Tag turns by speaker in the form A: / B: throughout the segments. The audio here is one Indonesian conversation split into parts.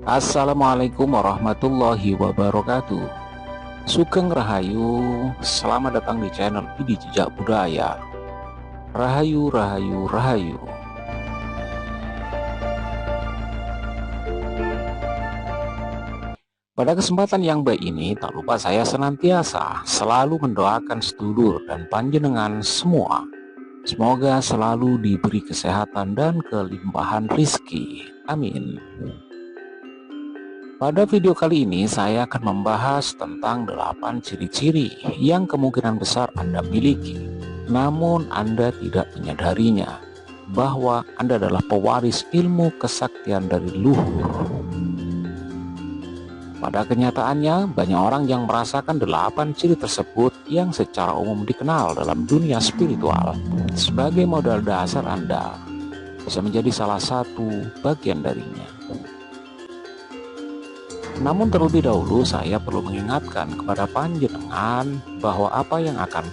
A: Assalamualaikum warahmatullahi wabarakatuh. Sugeng Rahayu, selamat datang di channel Pidi Jejak Budaya. Rahayu, Rahayu, Rahayu. Pada kesempatan yang baik ini, tak lupa saya senantiasa selalu mendoakan sedulur dan panjenengan semua. Semoga selalu diberi kesehatan dan kelimpahan rizki. Amin. Pada video kali ini saya akan membahas tentang 8 ciri-ciri yang kemungkinan besar Anda miliki, namun Anda tidak menyadarinya bahwa Anda adalah pewaris ilmu kesaktian dari leluhur. Pada kenyataannya, banyak orang yang merasakan 8 ciri tersebut yang secara umum dikenal dalam dunia spiritual sebagai modal dasar Anda bisa menjadi salah satu bagian darinya. Namun terlebih dahulu saya perlu mengingatkan kepada panjenengan bahwa apa yang akan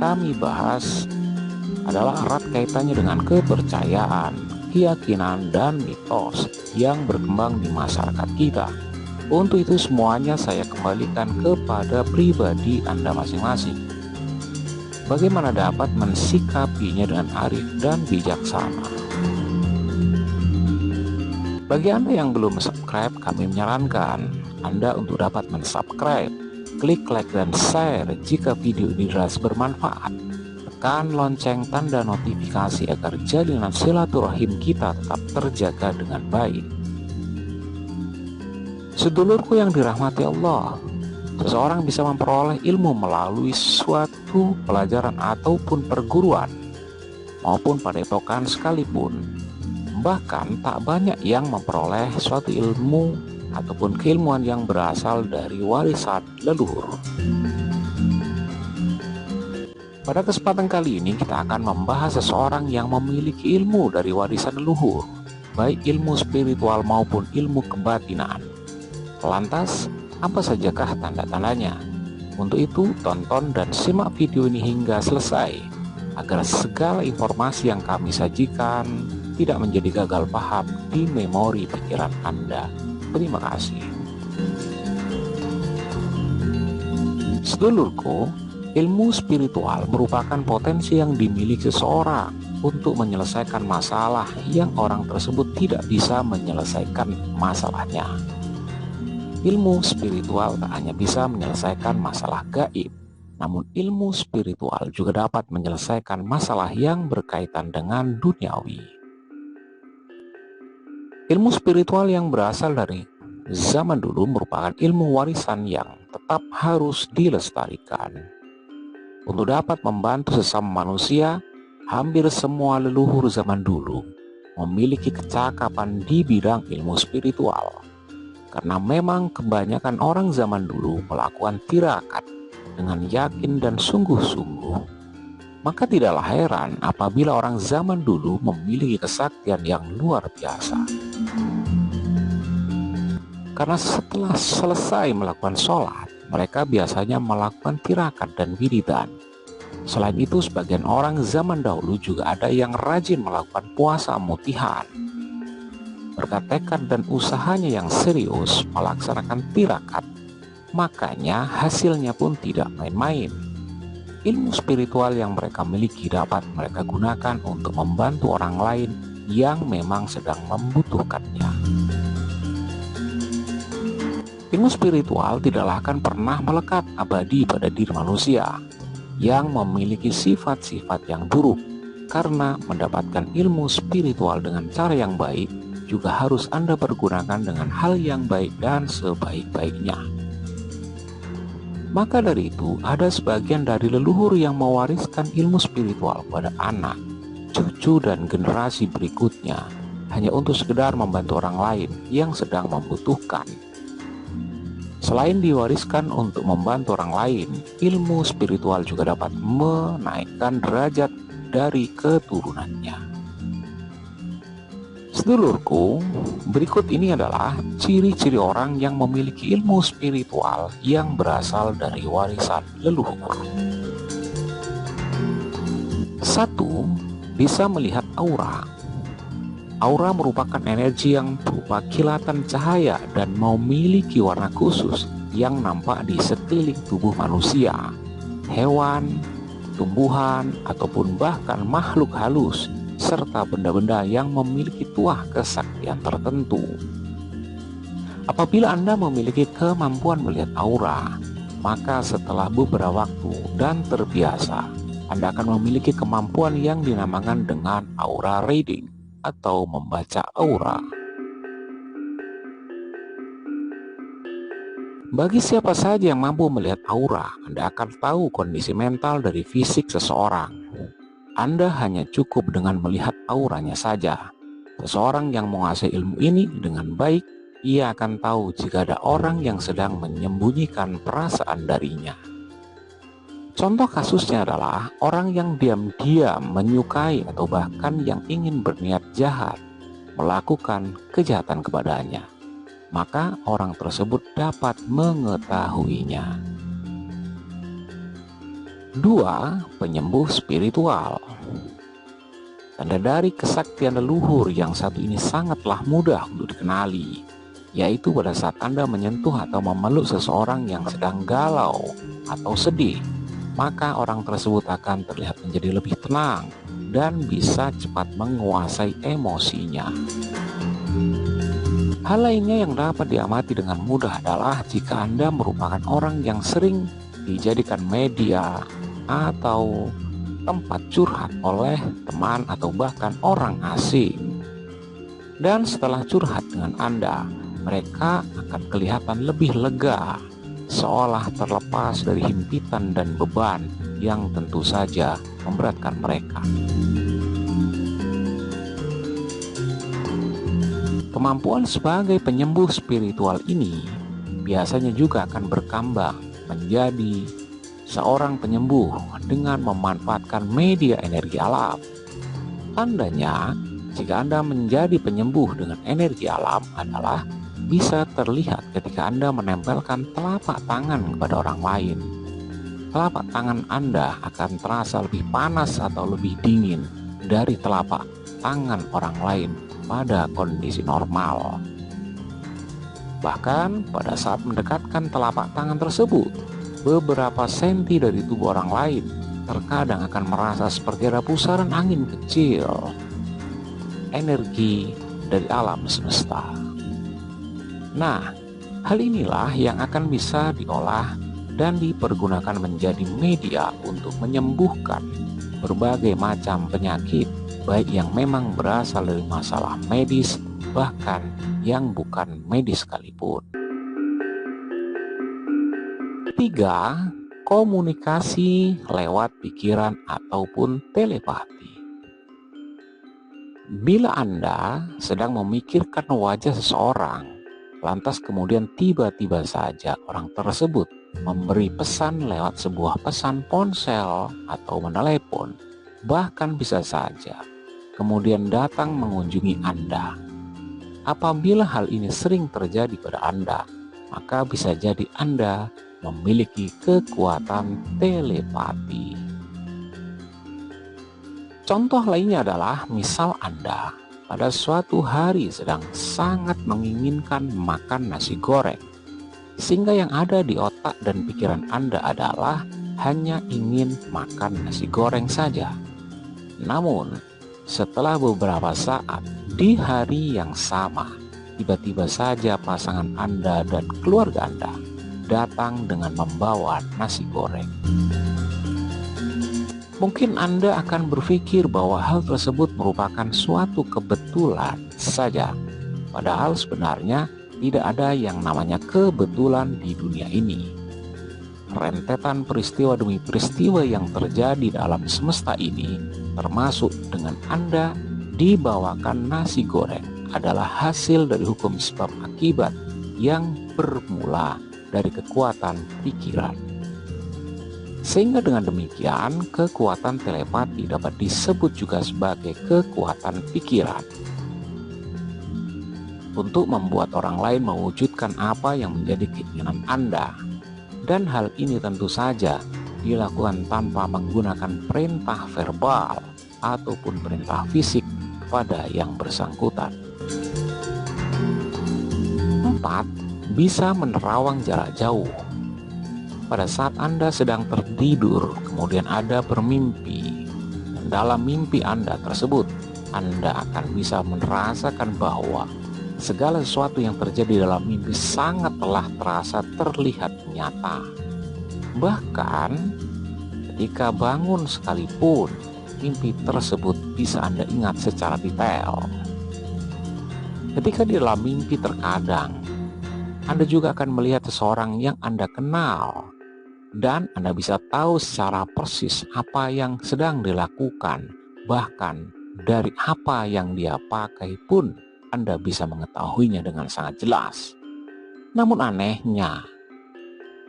A: kami bahas adalah erat kaitannya dengan kepercayaan, keyakinan, dan mitos yang berkembang di masyarakat kita. Untuk itu semuanya saya kembalikan kepada pribadi Anda masing-masing. Bagaimana dapat mensikapinya dengan arif dan bijaksana? Bagi Anda yang belum subscribe, kami menyarankan Anda untuk dapat mensubscribe, klik like dan share jika video ini dirasa bermanfaat. Tekan lonceng tanda notifikasi agar jalinan silaturahim kita tetap terjaga dengan baik. Sedulurku yang dirahmati Allah, seseorang bisa memperoleh ilmu melalui suatu pelajaran ataupun perguruan maupun padepokan sekalipun. Bahkan tak banyak yang memperoleh suatu ilmu ataupun keilmuan yang berasal dari warisan leluhur. Pada kesempatan kali ini kita akan membahas seseorang yang memiliki ilmu dari warisan leluhur, baik ilmu spiritual maupun ilmu kebatinan. Lantas, apa sajakah tanda-tandanya? Untuk itu, tonton dan simak video ini hingga selesai agar segala informasi yang kami sajikan tidak menjadi gagal paham di memori pikiran Anda. Terima kasih. Sedulurku, ilmu spiritual merupakan potensi yang dimiliki seseorang untuk menyelesaikan masalah yang orang tersebut tidak bisa menyelesaikan masalahnya. Ilmu spiritual tak hanya bisa menyelesaikan masalah gaib, namun ilmu spiritual juga dapat menyelesaikan masalah yang berkaitan dengan duniawi. Ilmu spiritual yang berasal dari zaman dulu merupakan ilmu warisan yang tetap harus dilestarikan. Untuk dapat membantu sesama manusia, hampir semua leluhur zaman dulu memiliki kecakapan di bidang ilmu spiritual. Karena memang kebanyakan orang zaman dulu melakukan tirakat dengan yakin dan sungguh-sungguh, maka tidaklah heran apabila orang zaman dulu memiliki kesaktian yang luar biasa. Karena setelah selesai melakukan sholat, mereka biasanya melakukan tirakat dan wiridan. Selain itu, sebagian orang zaman dahulu juga ada yang rajin melakukan puasa mutihan. Berkat tekad dan usahanya yang serius melaksanakan tirakat, makanya hasilnya pun tidak main-main. Ilmu spiritual yang mereka miliki dapat mereka gunakan untuk membantu orang lain yang memang sedang membutuhkannya. Ilmu spiritual tidaklah akan pernah melekat abadi pada diri manusia yang memiliki sifat-sifat yang buruk, karena mendapatkan ilmu spiritual dengan cara yang baik juga harus Anda pergunakan dengan hal yang baik dan sebaik-baiknya. Maka dari itu, ada sebagian dari leluhur yang mewariskan ilmu spiritual pada anak, cucu, dan generasi berikutnya hanya untuk sekedar membantu orang lain yang sedang membutuhkan. Selain diwariskan untuk membantu orang lain, ilmu spiritual juga dapat menaikkan derajat dari keturunannya. Sedulurku, berikut ini adalah ciri-ciri orang yang memiliki ilmu spiritual yang berasal dari warisan leluhur. 1. Bisa melihat aura. Aura merupakan energi yang berupa kilatan cahaya dan memiliki warna khusus yang nampak di sekeliling tubuh manusia, hewan, tumbuhan, ataupun bahkan makhluk halus, serta benda-benda yang memiliki tuah kesaktian tertentu. Apabila Anda memiliki kemampuan melihat aura, maka setelah beberapa waktu dan terbiasa, Anda akan memiliki kemampuan yang dinamakan dengan aura reading atau membaca aura. Bagi siapa saja yang mampu melihat aura, Anda akan tahu kondisi mental dari fisik seseorang. Anda hanya cukup dengan melihat auranya saja. Seseorang yang menguasai ilmu ini dengan baik, ia akan tahu jika ada orang yang sedang menyembunyikan perasaan darinya. Contoh kasusnya adalah orang yang diam-diam menyukai atau bahkan yang ingin berniat jahat melakukan kejahatan kepadanya. Maka orang tersebut dapat mengetahuinya. 2. Penyembuh spiritual. Tanda dari kesaktian leluhur yang satu ini sangatlah mudah untuk dikenali, yaitu pada saat Anda menyentuh atau memeluk seseorang yang sedang galau atau sedih, maka orang tersebut akan terlihat menjadi lebih tenang dan bisa cepat menguasai emosinya. Hal lainnya yang dapat diamati dengan mudah adalah jika Anda merupakan orang yang sering dijadikan media atau tempat curhat oleh teman atau bahkan orang asing. Dan setelah curhat dengan Anda, mereka akan kelihatan lebih lega, seolah terlepas dari himpitan dan beban yang tentu saja memberatkan mereka. Kemampuan sebagai penyembuh spiritual ini biasanya juga akan berkembang menjadi seorang penyembuh dengan memanfaatkan media energi alam. Tandanya, jika Anda menjadi penyembuh dengan energi alam adalah bisa terlihat ketika Anda menempelkan telapak tangan kepada orang lain. Telapak tangan Anda akan terasa lebih panas atau lebih dingin dari telapak tangan orang lain pada kondisi normal. Bahkan pada saat mendekatkan telapak tangan tersebut, beberapa senti dari tubuh orang lain terkadang akan merasa seperti ada pusaran angin kecil, energi dari alam semesta. Nah, hal inilah yang akan bisa diolah dan dipergunakan menjadi media untuk menyembuhkan berbagai macam penyakit, baik yang memang berasal dari masalah medis, bahkan yang bukan medis sekalipun. 3. Komunikasi lewat pikiran ataupun telepati. Bila Anda sedang memikirkan wajah seseorang, lantas kemudian tiba-tiba saja orang tersebut memberi pesan lewat sebuah pesan ponsel atau menelepon, bahkan bisa saja kemudian datang mengunjungi Anda. Apabila hal ini sering terjadi pada Anda, maka bisa jadi Anda memiliki kekuatan telepati. Contoh lainnya adalah misal Anda pada suatu hari sedang sangat menginginkan makan nasi goreng, sehingga yang ada di otak dan pikiran Anda adalah hanya ingin makan nasi goreng saja. Namun, setelah beberapa saat di hari yang sama, tiba-tiba saja pasangan Anda dan keluarga Anda datang dengan membawa nasi goreng. Mungkin Anda akan berpikir bahwa hal tersebut merupakan suatu kebetulan saja, padahal sebenarnya tidak ada yang namanya kebetulan di dunia ini. Rentetan peristiwa demi peristiwa yang terjadi dalam semesta ini, termasuk dengan Anda dibawakan nasi goreng, adalah hasil dari hukum sebab akibat yang bermula dari kekuatan pikiran. Sehingga dengan demikian, kekuatan telepati dapat disebut juga sebagai kekuatan pikiran untuk membuat orang lain mewujudkan apa yang menjadi keinginan Anda. Dan hal ini tentu saja dilakukan tanpa menggunakan perintah verbal ataupun perintah fisik, pada yang bersangkutan. 4. Bisa menerawang jarak jauh. Pada saat Anda sedang tertidur, kemudian Anda bermimpi, dan dalam mimpi Anda tersebut, Anda akan bisa merasakan bahwa segala sesuatu yang terjadi dalam mimpi sangat telah terasa terlihat nyata. Bahkan ketika bangun sekalipun, mimpi tersebut bisa Anda ingat secara detail. Ketika di dalam mimpi terkadang Anda juga akan melihat seseorang yang Anda kenal, dan Anda bisa tahu secara persis apa yang sedang dilakukan. Bahkan dari apa yang dia pakai pun Anda bisa mengetahuinya dengan sangat jelas. Namun anehnya,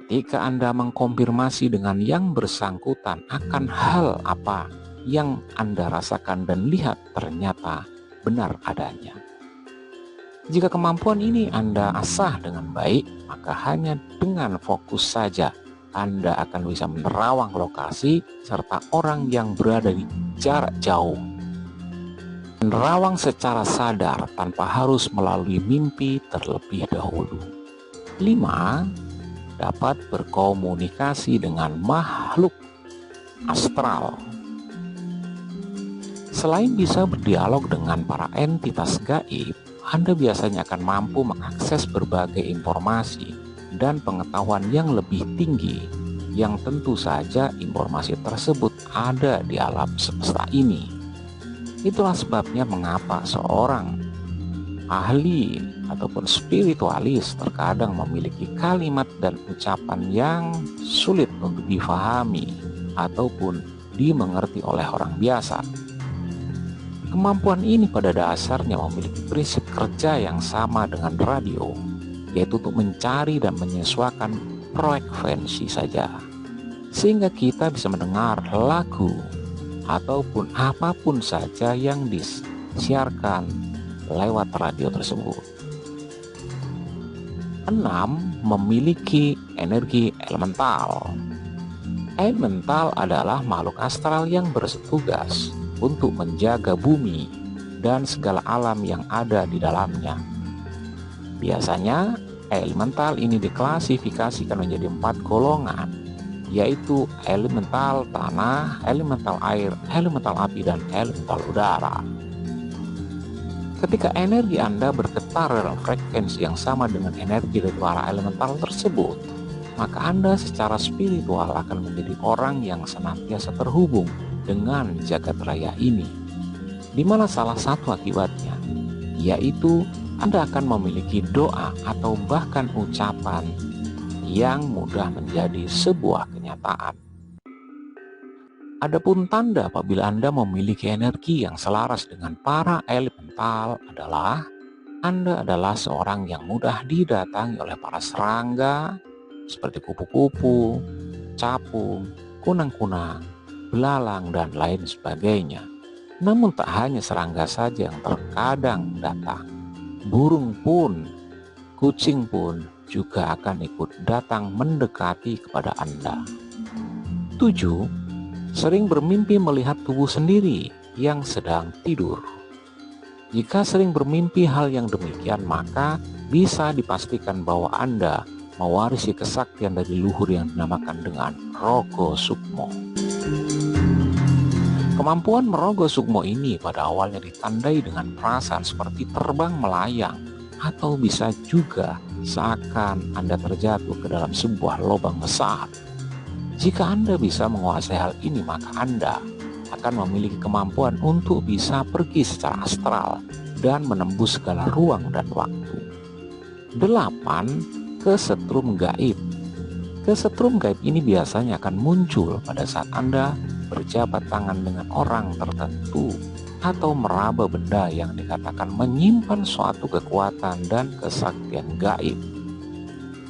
A: ketika Anda mengkonfirmasi dengan yang bersangkutan akan hal apa yang Anda rasakan dan lihat ternyata benar adanya. Jika kemampuan ini Anda asah dengan baik, maka hanya dengan fokus saja Anda akan bisa menerawang lokasi serta orang yang berada di jarak jauh. Menerawang secara sadar tanpa harus melalui mimpi terlebih dahulu. 5. Dapat berkomunikasi dengan makhluk astral. Selain bisa berdialog dengan para entitas gaib, Anda biasanya akan mampu mengakses berbagai informasi dan pengetahuan yang lebih tinggi, yang tentu saja informasi tersebut ada di alam semesta ini. Itulah sebabnya mengapa seorang ahli ataupun spiritualis terkadang memiliki kalimat dan ucapan yang sulit untuk difahami ataupun dimengerti oleh orang biasa. Kemampuan ini pada dasarnya memiliki prinsip kerja yang sama dengan radio, yaitu untuk mencari dan menyesuaikan frekuensi saja, sehingga kita bisa mendengar lagu ataupun apapun saja yang disiarkan lewat radio tersebut. 6. Memiliki energi elemental. Elemental adalah makhluk astral yang bertugas untuk menjaga bumi dan segala alam yang ada di dalamnya. Biasanya elemental ini diklasifikasikan menjadi 4 golongan, yaitu elemental tanah, elemental air, elemental api, dan elemental udara. Ketika energi Anda bergetar dalam frekuensi yang sama dengan energi dari para elemental tersebut, maka Anda secara spiritual akan menjadi orang yang senantiasa terhubung dengan jagat raya ini, di mana salah satu akibatnya yaitu Anda akan memiliki doa atau bahkan ucapan yang mudah menjadi sebuah kenyataan. Adapun tanda apabila Anda memiliki energi yang selaras dengan para elemental adalah Anda adalah seorang yang mudah didatangi oleh para serangga seperti kupu-kupu, capung, kunang-kunang, belalang, dan lain sebagainya. Namun tak hanya serangga saja yang terkadang datang, burung pun, kucing pun juga akan ikut datang mendekati kepada Anda. 7. Sering bermimpi melihat tubuh sendiri yang sedang tidur. Jika sering bermimpi hal yang demikian, maka bisa dipastikan bahwa Anda mewarisi kesaktian dari leluhur yang dinamakan dengan Rogo Sukmo. Kemampuan merogoh sukmo ini pada awalnya ditandai dengan perasaan seperti terbang melayang, atau bisa juga seakan Anda terjatuh ke dalam sebuah lubang besar. Jika Anda bisa menguasai hal ini, maka Anda akan memiliki kemampuan untuk bisa pergi secara astral dan menembus segala ruang dan waktu. 8. Kesetrum gaib. Kesetrum gaib ini biasanya akan muncul pada saat Anda berjabat tangan dengan orang tertentu atau meraba benda yang dikatakan menyimpan suatu kekuatan dan kesaktian gaib.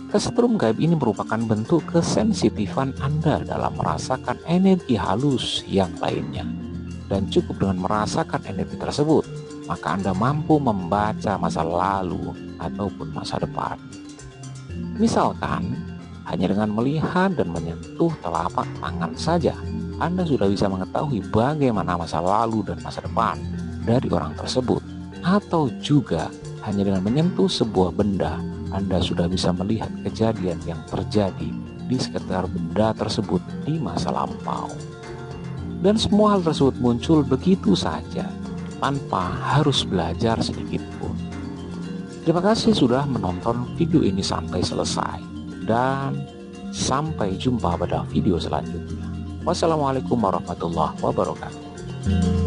A: Kesetrum gaib ini merupakan bentuk kesensitifan Anda dalam merasakan energi halus yang lainnya, dan cukup dengan merasakan energi tersebut, maka Anda mampu membaca masa lalu ataupun masa depan. Misalkan, hanya dengan melihat dan menyentuh telapak tangan saja, Anda sudah bisa mengetahui bagaimana masa lalu dan masa depan. dari orang tersebut, atau juga hanya dengan menyentuh sebuah benda, Anda sudah bisa melihat kejadian yang terjadi di sekitar benda tersebut di masa lampau. Dan semua hal tersebut muncul begitu saja, tanpa harus belajar sedikit pun. Terima kasih sudah menonton video ini sampai selesai, dan sampai jumpa pada video selanjutnya. Wassalamualaikum warahmatullahi wabarakatuh.